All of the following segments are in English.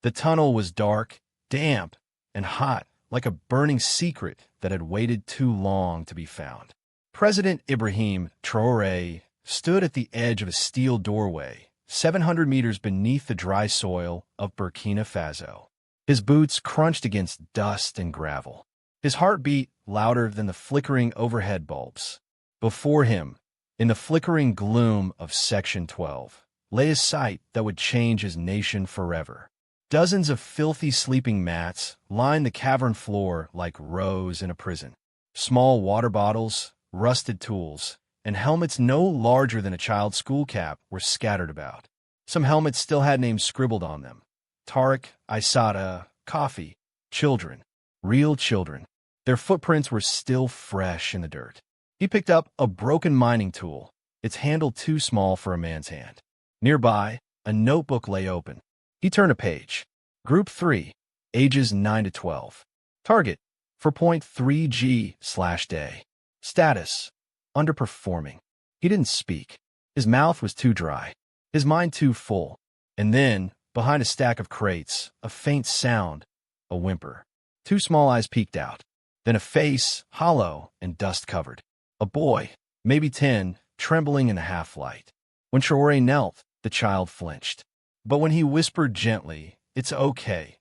The tunnel was dark, damp, and hot, like a burning secret that had waited too long to be found. President Ibrahim Traoré stood at the edge of a steel doorway, 700 meters beneath the dry soil of Burkina Faso. His boots crunched against dust and gravel. His heart beat louder than the flickering overhead bulbs. Before him, in the flickering gloom of Section 12, lay a sight that would change his nation forever. Dozens of filthy sleeping mats lined the cavern floor like rows in a prison. Small water bottles, rusted tools, and helmets no larger than a child's school cap were scattered about. Some helmets still had names scribbled on them. Tariq, Aissata, Coffee, children, real children. Their footprints were still fresh in the dirt. He picked up a broken mining tool, its handle too small for a man's hand. Nearby, a notebook lay open. He turned a page. Group 3, ages 9 to 12. Target, 4.3 G/day. Status, underperforming. He didn't speak. His mouth was too dry, his mind too full. And then, behind a stack of crates, a faint sound, a whimper. Two small eyes peeked out. Then a face, hollow and dust-covered. A boy, maybe 10, trembling in the half-light. When Traoré knelt, the child flinched. But when he whispered gently, "It's okay.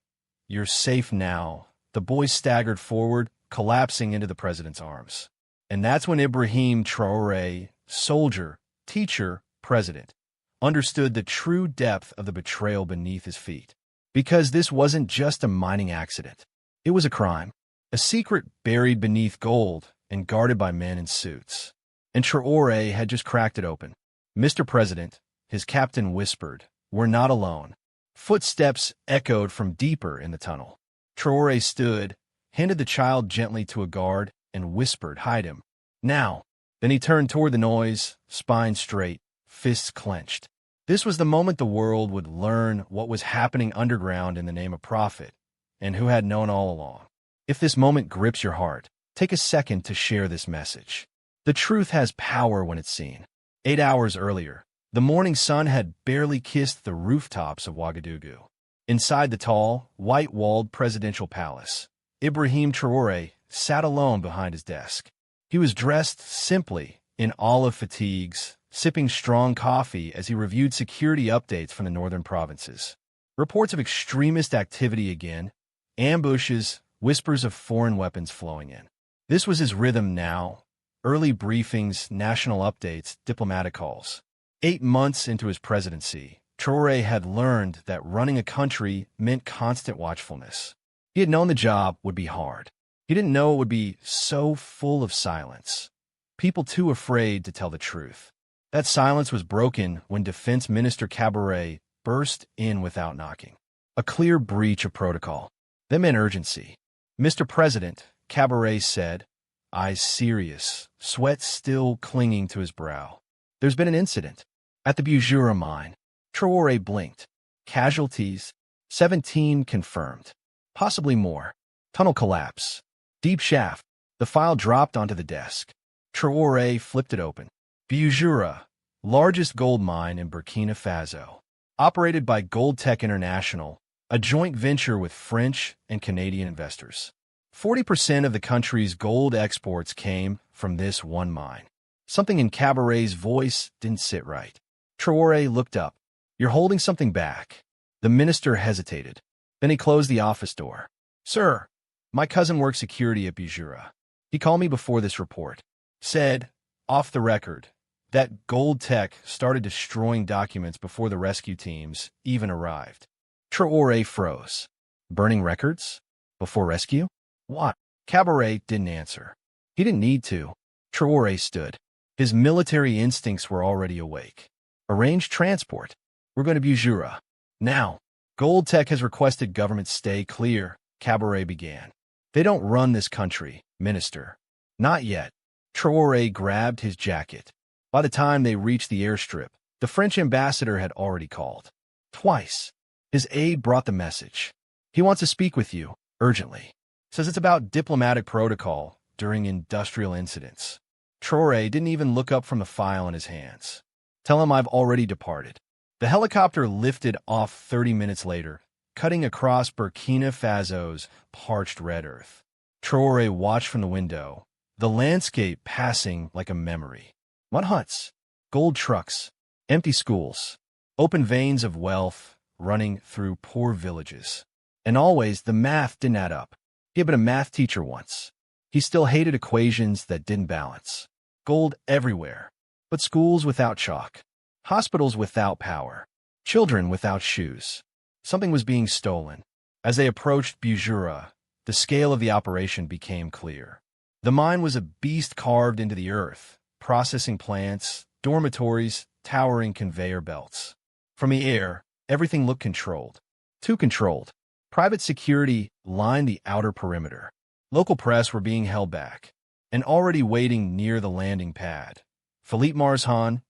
You're safe now," the boy staggered forward, collapsing into the president's arms. And that's when Ibrahim Traoré, soldier, teacher, president, understood the true depth of the betrayal beneath his feet. Because this wasn't just a mining accident. It was a crime, a secret buried beneath gold and guarded by men in suits. And Traoré had just cracked it open. "Mr. President," his captain whispered, "we're not alone." Footsteps echoed from deeper in the tunnel. Traoré stood, handed the child gently to a guard, and whispered, "Hide him. Now." Then he turned toward the noise, spine straight, fists clenched. This was the moment the world would learn what was happening underground in the name of profit, and who had known all along. If this moment grips your heart, take a second to share this message. The truth has power when it's seen. 8 hours earlier, the morning sun had barely kissed the rooftops of Ouagadougou. Inside the tall, white-walled presidential palace, Ibrahim Traoré sat alone behind his desk. He was dressed simply, in olive fatigues, sipping strong coffee as he reviewed security updates from the northern provinces. Reports of extremist activity again, ambushes, whispers of foreign weapons flowing in. This was his rhythm now. Early briefings, national updates, diplomatic calls. 8 months into his presidency, Traoré had learned that running a country meant constant watchfulness. He had known the job would be hard. He didn't know it would be so full of silence. People too afraid to tell the truth. That silence was broken when Defense Minister Cabaret burst in without knocking. A clear breach of protocol. That meant urgency. "Mr. President," Cabaret said, eyes serious, sweat still clinging to his brow. "There's been an incident. At the Busura mine." Traoré blinked. Casualties? 17 confirmed. Possibly more. Tunnel collapse. Deep shaft. The file dropped onto the desk. Traoré flipped it open. Busura, largest gold mine in Burkina Faso. Operated by Goldtech International, a joint venture with French and Canadian investors. 40% of the country's gold exports came from this one mine. Something in Cabaret's voice didn't sit right. Traoré looked up. "You're holding something back." The minister hesitated. Then he closed the office door. "Sir, my cousin works security at Busura. He called me before this report. Said, off the record, that Goldtech started destroying documents before the rescue teams even arrived." Traoré froze. Burning records? Before rescue? What? Cabaret didn't answer. He didn't need to. Traoré stood. His military instincts were already awake. "Arrange transport. We're going to Busura. Now." "Goldtech has requested government stay clear," Cabaret began. "They don't run this country, Minister." "Not yet." Traoré grabbed his jacket. By the time they reached the airstrip, the French ambassador had already called. Twice. His aide brought the message. "He wants to speak with you, urgently. Says it's about diplomatic protocol during industrial incidents." Traoré didn't even look up from the file in his hands. "Tell him I've already departed." The helicopter lifted off 30 minutes later, cutting across Burkina Faso's parched red earth. Traoré watched from the window, the landscape passing like a memory. Mud huts, gold trucks, empty schools, open veins of wealth running through poor villages. And always the math didn't add up. He had been a math teacher once. He still hated equations that didn't balance. Gold everywhere, but schools without chalk, hospitals without power, children without shoes. Something was being stolen. As they approached Busura, the scale of the operation became clear. The mine was a beast carved into the earth, processing plants, dormitories, towering conveyor belts. From the air, everything looked controlled. Too controlled. Private security lined the outer perimeter. Local press were being held back. And already waiting near the landing pad, Philippe Marzhan,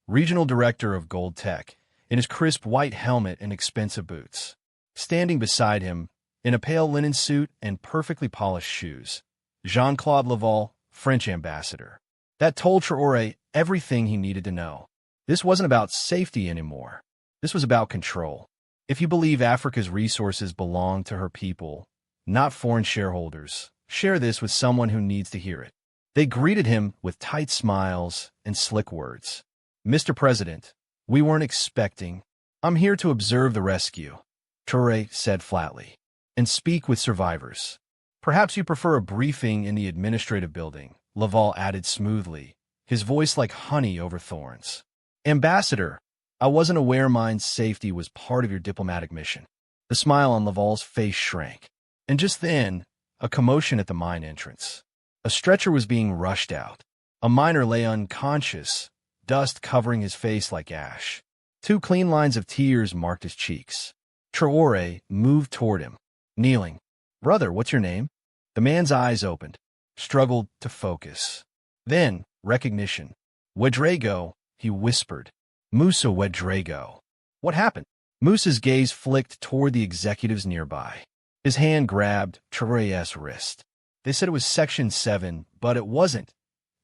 regional director of Gold Tech, in his crisp white helmet and expensive boots. Standing beside him, in a pale linen suit and perfectly polished shoes, Jean-Claude Laval, French ambassador. That told Traoré everything he needed to know. This wasn't about safety anymore. This was about control. If you believe Africa's resources belong to her people, not foreign shareholders, share this with someone who needs to hear it. They greeted him with tight smiles and slick words. Mr. President, we weren't expecting. I'm here to observe the rescue, Traoré said flatly, and speak with survivors. Perhaps you prefer a briefing in the administrative building, Laval added smoothly, his voice like honey over thorns. Ambassador, I wasn't aware mine's safety was part of your diplomatic mission. The smile on Laval's face shrank. And just then, a commotion at the mine entrance. A stretcher was being rushed out. A miner lay unconscious, dust covering his face like ash. 2 clean lines of tears marked his cheeks. Traoré moved toward him, kneeling. Brother, what's your name? The man's eyes opened, struggled to focus. Then, recognition. Ouedraogo, he whispered. Moussa Ouedraogo. What happened? Moussa's gaze flicked toward the executives nearby. His hand grabbed Traoré's wrist. They said it was Section 7, but it wasn't.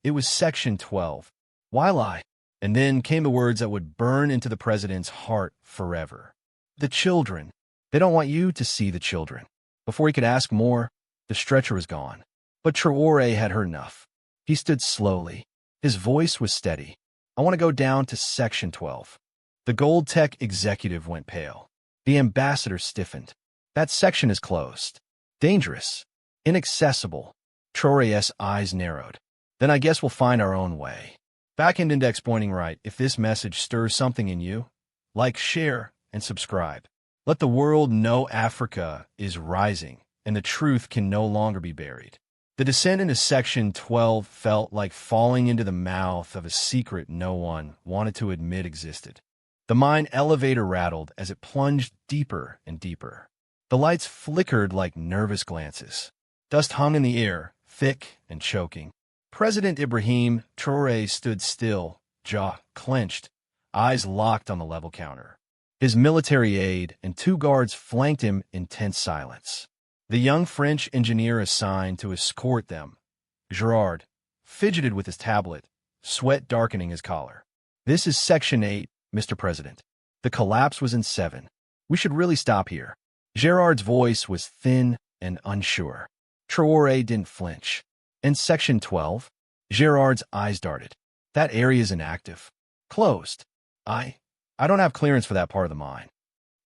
It was Section 12. Why lie? And then came the words that would burn into the president's heart forever. The children. They don't want you to see the children. Before he could ask more, the stretcher was gone. But Traoré had heard enough. He stood slowly. His voice was steady. I want to go down to Section 12. The Gold Tech executive went pale. The ambassador stiffened. That section is closed. Dangerous. Inaccessible. Traoré's eyes narrowed. Then I guess we'll find our own way. Back-end index pointing right. If this message stirs something in you, like, share, and subscribe. Let the world know Africa is rising, and the truth can no longer be buried. The descent into Section 12 felt like falling into the mouth of a secret no one wanted to admit existed. The mine elevator rattled as it plunged deeper and deeper. The lights flickered like nervous glances. Dust hung in the air, thick and choking. President Ibrahim Traoré stood still, jaw clenched, eyes locked on the level counter. His military aide and 2 guards flanked him in tense silence. The young French engineer assigned to escort them, Gerard, fidgeted with his tablet, sweat darkening his collar. This is Section 8, Mr. President. The collapse was in 7. We should really stop here. Gerard's voice was thin and unsure. Traoré didn't flinch. In Section 12, Gerard's eyes darted. That area is inactive. Closed. I don't have clearance for that part of the mine.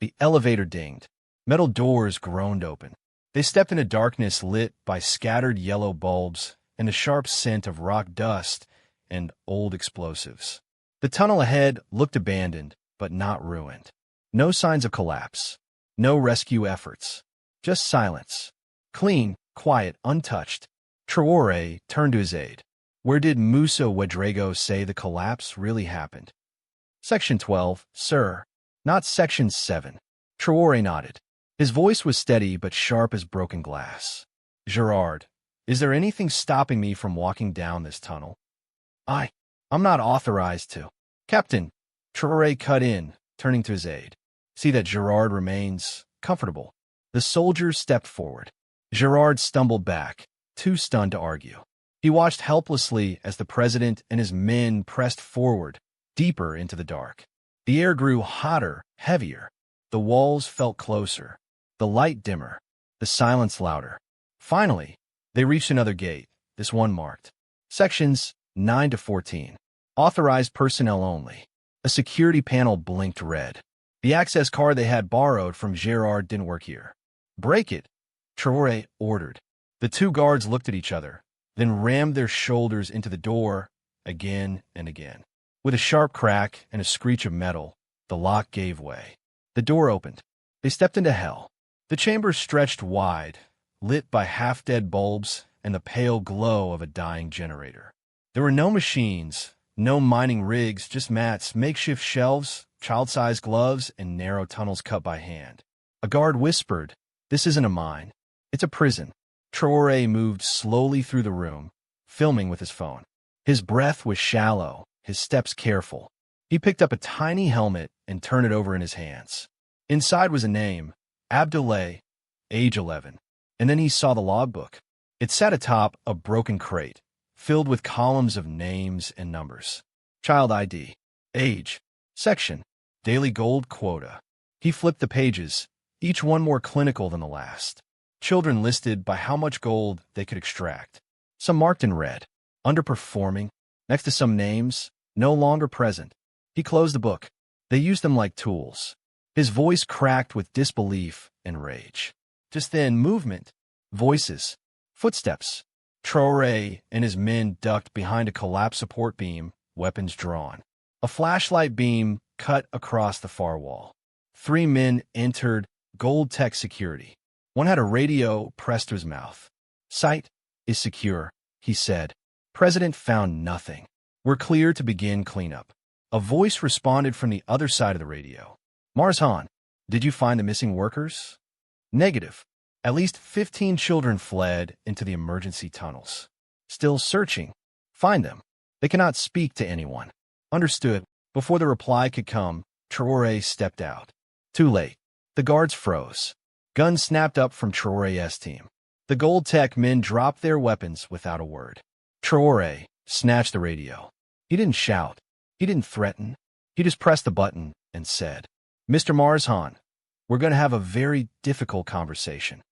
The elevator dinged. Metal doors groaned open. They stepped into darkness lit by scattered yellow bulbs and the sharp scent of rock dust and old explosives. The tunnel ahead looked abandoned, but not ruined. No signs of collapse. No rescue efforts. Just silence. Clean, quiet, untouched. Traoré turned to his aide. Where did Moussa Ouedraogo say the collapse really happened? Section 12, sir. Not Section 7. Traoré nodded. His voice was steady but sharp as broken glass. Gerard, is there anything stopping me from walking down this tunnel? I'm not authorized to. Captain, Traoré cut in, turning to his aide. See that Gerard remains comfortable. The soldier stepped forward. Gerard stumbled back, too stunned to argue. He watched helplessly as the president and his men pressed forward, deeper into the dark. The air grew hotter, heavier. The walls felt closer. the light dimmer, the silence louder. Finally, they reached another gate, this one marked Sections 9 to 14. Authorized personnel only. A security panel blinked red. The access card they had borrowed from Gerard didn't work here. "Break it," Traoré ordered. The two guards looked at each other, then rammed their shoulders into the door again and again. With a sharp crack and a screech of metal, the lock gave way. The door opened. They stepped into hell. The chamber stretched wide, lit by half-dead bulbs and the pale glow of a dying generator. There were no machines, no mining rigs, just mats, makeshift shelves, child-sized gloves, and narrow tunnels cut by hand. A guard whispered, "This isn't a mine. It's a prison." Traoré moved slowly through the room, filming with his phone. His breath was shallow, his steps careful. He picked up a tiny helmet and turned it over in his hands. Inside was a name, Abdoulaye, age 11. And then he saw the logbook. It sat atop a broken crate, filled with columns of names and numbers. Child ID, age, section, daily gold quota. He flipped the pages, each one more clinical than the last. Children listed by how much gold they could extract. Some marked in red, underperforming, next to some names, no longer present. He closed the book. They used them like tools. His voice cracked with disbelief and rage. Just then, movement, voices, footsteps. Traoré and his men ducked behind a collapsed support beam, weapons drawn. A flashlight beam cut across the far wall. 3 men entered Gold Tech Security. One had a radio pressed to his mouth. "Site is secure," he said. "President found nothing. We're clear to begin cleanup." A voice responded from the other side of the radio. "Marzhan, did you find the missing workers?" "Negative. At least 15 children fled into the emergency tunnels. Still searching. Find them. They cannot speak to anyone." "Understood." Before the reply could come, Traoré stepped out. Too late. The guards froze. Guns snapped up from Traoré's team. The Gold Tech men dropped their weapons without a word. Traoré snatched the radio. He didn't shout. He didn't threaten. He just pressed the button and said, "Mr. Marzhan, we're going to have a very difficult conversation."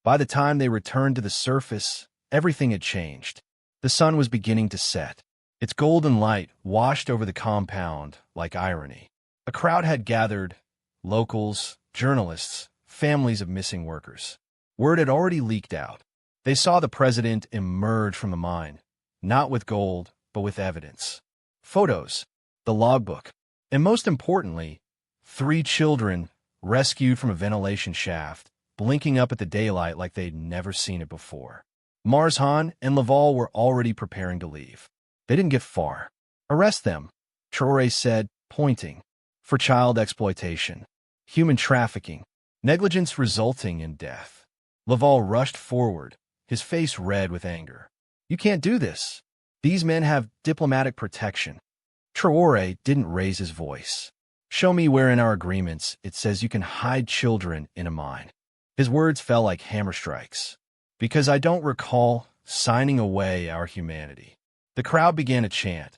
By the time they returned to the surface, everything had changed. The sun was beginning to set. Its golden light washed over the compound like irony. A crowd had gathered, locals, journalists, families of missing workers. Word had already leaked out. They saw the president emerge from the mine, not with gold, but with evidence. Photos, the logbook, and most importantly, 3 children rescued from a ventilation shaft, blinking up at the daylight like they'd never seen it before. Marzhan and Laval were already preparing to leave. They didn't get far. "Arrest them," Traoré said, pointing, "for child exploitation, human trafficking, negligence resulting in death." Laval rushed forward, his face red with anger. "You can't do this. These men have diplomatic protection." Traoré didn't raise his voice. "Show me where in our agreements it says you can hide children in a mine." His words fell like hammer strikes. "Because I don't recall signing away our humanity." The crowd began to chant,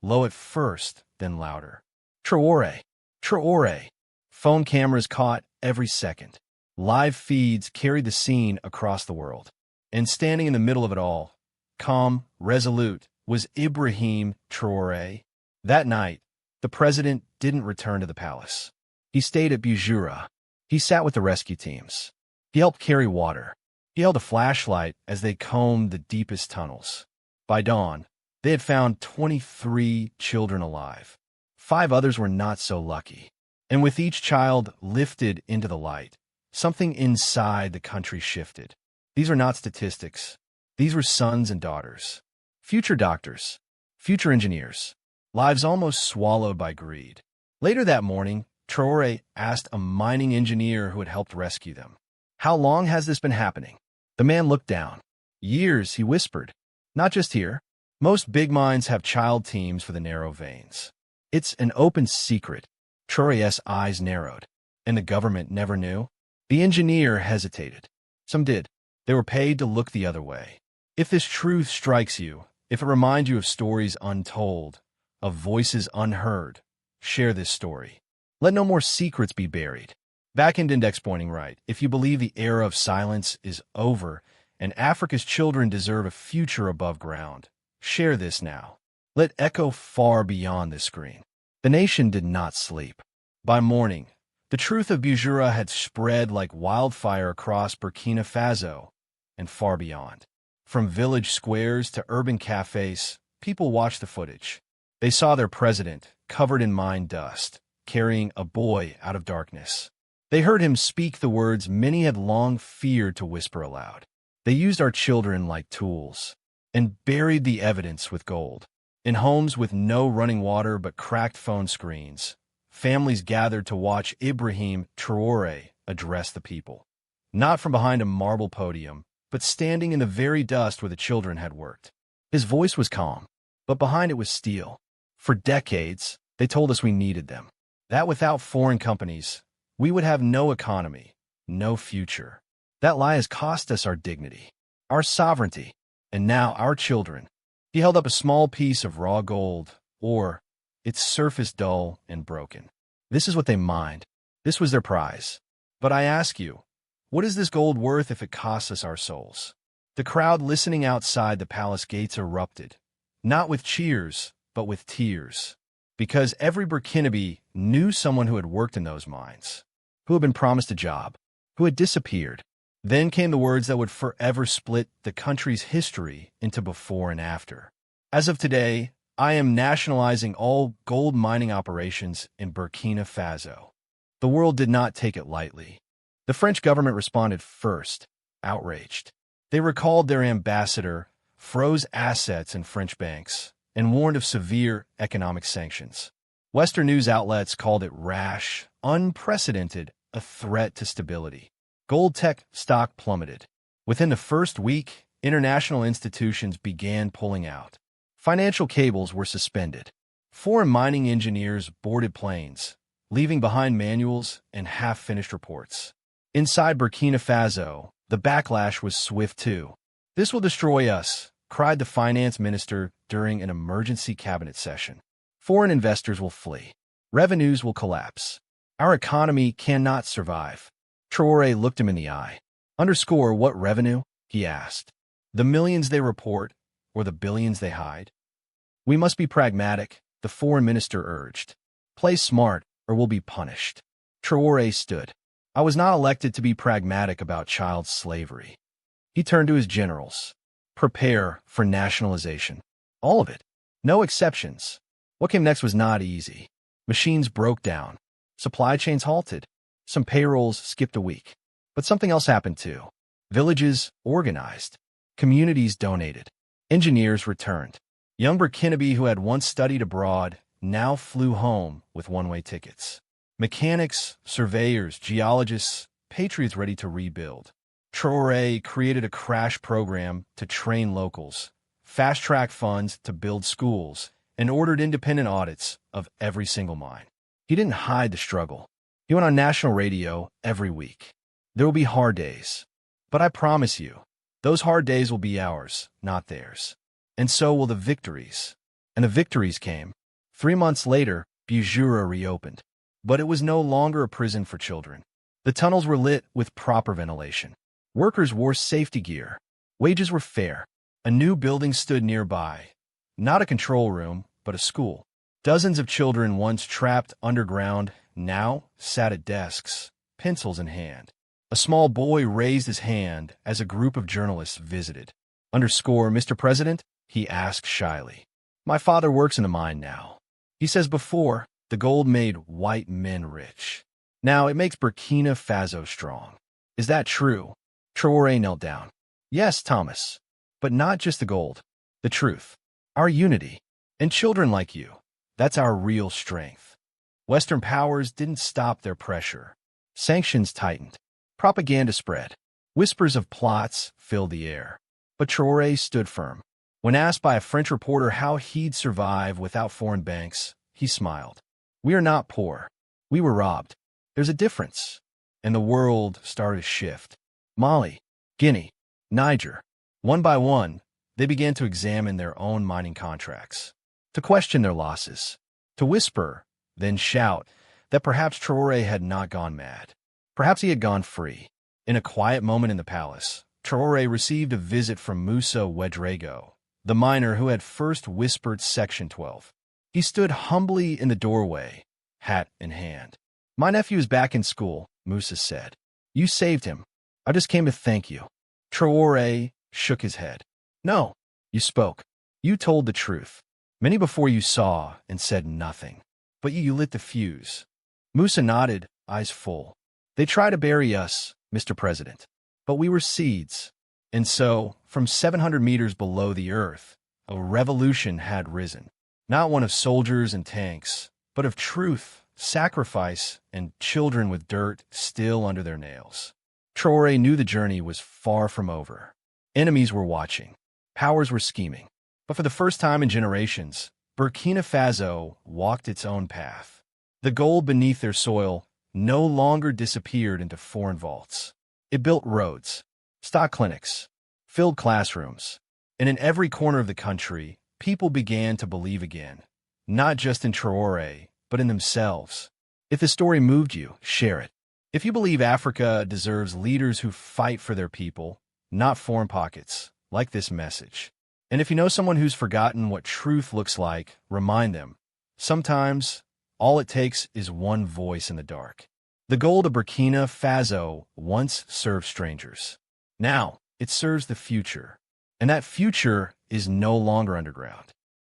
low at first, then louder. "Traoré! Traoré!" Phone cameras caught every second. Live feeds carried the scene across the world. And standing in the middle of it all, calm, resolute, was Ibrahim Traoré. That night, the president didn't return to the palace. He stayed at Busura. He sat with the rescue teams. He helped carry water. He held a flashlight as they combed the deepest tunnels. By dawn, they had found 23 children alive. 5 others were not so lucky. And with each child lifted into the light, something inside the country shifted. These are not statistics. These were sons and daughters. Future doctors. Future engineers. Lives almost swallowed by greed. Later that morning, Traoré asked a mining engineer who had helped rescue them, "How long has this been happening?" The man looked down. "Years," he whispered. "Not just here. Most big mines have child teams for the narrow veins. It's an open secret." Traoré's eyes narrowed. "And the government never knew?" The engineer hesitated. "Some did. They were paid to look the other way. If this truth strikes you, if it reminds you of stories untold, of voices unheard, share this story. Let no more secrets be buried. Back end index pointing right. If you believe the era of silence is over and Africa's children deserve a future above ground, share this now. Let echo far beyond this screen. The nation did not sleep. By morning, the truth of Busura had spread like wildfire across Burkina Faso and far beyond. From village squares to urban cafes, people watched the footage. They saw their president, covered in mine dust, carrying a boy out of darkness. They heard him speak the words many had long feared to whisper aloud. They used our children like tools and buried the evidence with gold. In homes with no running water but cracked phone screens, families gathered to watch Ibrahim Traoré address the people. Not from behind a marble podium, but standing in the very dust where the children had worked. His voice was calm, but behind it was steel. For decades, they told us we needed them. That without foreign companies, we would have no economy, no future. That lie has cost us our dignity, our sovereignty, and now our children. He held up a small piece of raw gold, or its surface dull and broken. This is what they mined. This was their prize. But I ask you, what is this gold worth if it costs us our souls? The crowd listening outside the palace gates erupted, not with cheers, but with tears. Because every Burkinabe knew someone who had worked in those mines, who had been promised a job, who had disappeared. Then came the words that would forever split the country's history into before and after. As of today, I am nationalizing all gold mining operations in Burkina Faso. The world did not take it lightly. The French government responded first, outraged. They recalled their ambassador, froze assets in French banks, and warned of severe economic sanctions. Western news outlets called it rash, unprecedented, a threat to stability. Gold tech stock plummeted. Within the first week, international institutions began pulling out. Financial cables were suspended. Foreign mining engineers boarded planes, leaving behind manuals and half-finished reports. Inside Burkina Faso, the backlash was swift too. "This will destroy us," cried the finance minister during an emergency cabinet session. "Foreign investors will flee. Revenues will collapse. Our economy cannot survive." Traoré looked him in the eye. "Underscore what revenue?" he asked. "The millions they report, or the billions they hide?" "We must be pragmatic," the foreign minister urged. "Play smart, or we'll be punished." Traoré stood. "I was not elected to be pragmatic about child slavery." He turned to his generals. "Prepare for nationalization. All of it. No exceptions." What came next was not easy. Machines broke down. Supply chains halted. Some payrolls skipped a week. But something else happened too. Villages organized. Communities donated. Engineers returned. Young Burkinabe who had once studied abroad now flew home with one-way tickets. Mechanics, surveyors, geologists, patriots ready to rebuild. Traoré created a crash program to train locals, fast-track funds to build schools, and ordered independent audits of every single mine. He didn't hide the struggle. He went on national radio every week. There will be hard days. But I promise you, those hard days will be ours, not theirs. And so will the victories. And the victories came. 3 months later, Busura reopened. But it was no longer a prison for children. The tunnels were lit with proper ventilation. Workers wore safety gear. Wages were fair. A new building stood nearby. Not a control room, but a school. Dozens of children once trapped underground now sat at desks, pencils in hand. A small boy raised his hand as a group of journalists visited. "Underscore, Mr. President?" he asked shyly. "My father works in the mine now. He says before, the gold made white men rich. Now it makes Burkina Faso strong. Is that true?" Traoré knelt down. "Yes, Thomas. But not just the gold. The truth. Our unity. And children like you. That's our real strength." Western powers didn't stop their pressure. Sanctions tightened. Propaganda spread. Whispers of plots filled the air. But Traoré stood firm. When asked by a French reporter how he'd survive without foreign banks, he smiled. "We are not poor. We were robbed. There's a difference." And the world started to shift. Mali, Guinea, Niger. One by one, they began to examine their own mining contracts, to question their losses, to whisper, then shout, that perhaps Traoré had not gone mad. Perhaps he had gone free. In a quiet moment in the palace, Traoré received a visit from Moussa Ouedraogo, the miner who had first whispered Section 12. He stood humbly in the doorway, hat in hand. "My nephew is back in school," Moussa said. "You saved him. I just came to thank you." Traoré shook his head. "No, you spoke. You told the truth. Many before you saw and said nothing. But you lit the fuse." Moussa nodded, eyes full. "They try to bury us, Mr. President. But we were seeds. And so, from 700 meters below the earth, a revolution had risen. Not one of soldiers and tanks, but of truth, sacrifice, and children with dirt still under their nails." Traoré knew the journey was far from over. Enemies were watching. Powers were scheming. But for the first time in generations, Burkina Faso walked its own path. The gold beneath their soil no longer disappeared into foreign vaults. It built roads, stocked clinics, filled classrooms, and in every corner of the country, people began to believe again, not just in Traoré, but in themselves. If the story moved you, share it. If you believe Africa deserves leaders who fight for their people, not foreign pockets, like this message. And if you know someone who's forgotten what truth looks like, remind them. Sometimes, all it takes is one voice in the dark. The gold of Burkina Faso once served strangers. Now, it serves the future. And that future is no longer underground.